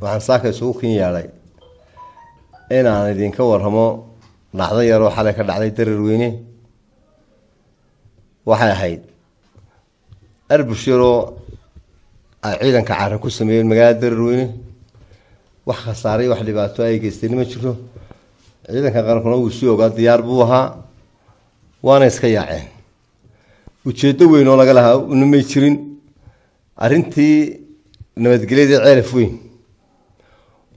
waxaan saaka isugu kin yeelay inaan idinka warramo dhacdo yar oo xalay ka dhacday Dareerweyne waxay ahayd Arbushiiro ay ciidanka caaran ku sameeyeen magaalada Dareerweyne wax khasaaray wax dhibaato ay geysteen ma jiro ciidanka qarankuna uu soo ogaa diyaar buu ahaa waana iska yaaceen ujeedo weyn oo laga lahaa una ma jirin arintii nabadgelyada ceelaf weyn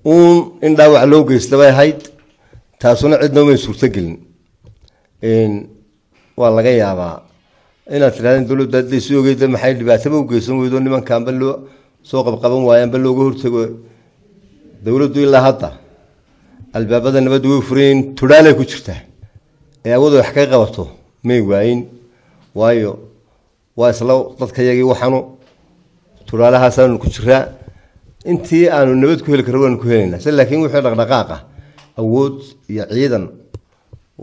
in dhaawac loo geystay bay ahayd taasuna cidna ma suurta gelin waa laga yaabaa inaad tiraahdo dawladda ay soo ogeeyday maxay dhibaato u geysan weydo nimankan bal loo soo qabqaban waayaan bal looga hortago dawladdu ilaa hadda albaabada nabad way fureen tudaalay ku jirtaa ee awoodo wax ka qabato may waayin waayo waa isla dadka yagii waxaanu tudaalahaas aanu ku jiraa intii aanu nabad ku heli karo waan ku helaynaa laakiin wixii dhaqdhaqaaqa awood iyo ciidan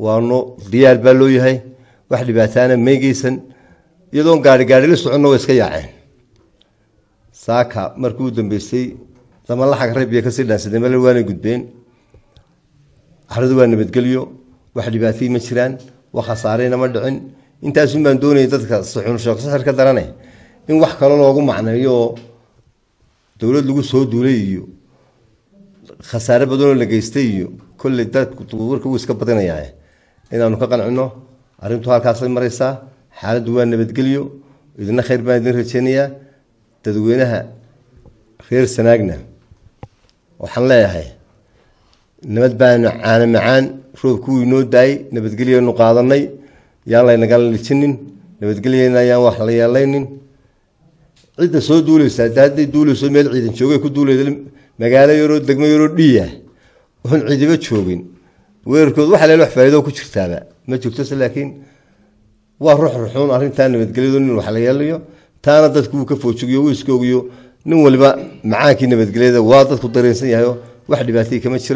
waano diyaar baa loo yahay wax dhibaataana ma geysan iyadoo gaari la socono way iska yaaceen saaka markuu dambeysay zaman la xaq reebiye ka sii dhaansaday meel waana gudbeen xaradu waa nabadgelyo wax dhibaatay ma jiraan wax khasaareyna ma dhicin intaas baan doonay dadka saxuun shaqo ka daranay in wax kale loogu macneeyo dawlad lagu soo duulay iyo khasaare badan la geystay iyo kulli dadku warka uu iska badanayaa inaanu ka qancino arintu halkaas ay maraysaa xaaladdu waa nabadgelyo idina khayr baan idin rajaynayaa dadweynaha reer Sanaagna waxaan leeyahay nabad baan caana macaan roobku inoo daay nabadgelyo nu qaadanay yaan la naga lijinin nabadgelyana yaan wax la yeelaynin cid soo duulaysa hadii duulayso meel ciidan joogay ku duulayay magaalo yaro degmo yaro dhiya oo ciidiba joogin weerarkood waxa la wax faa'iido ku jirtaaba ma joogto laakiin waa ruuxun arintan nabadgelyadu in wax la yeelayo taana dadku ka foojiyo uu iska ogiyo nin waliba macaankii nabadgelyada waa dadku dareensan yahay wax dhibaatay kama jiro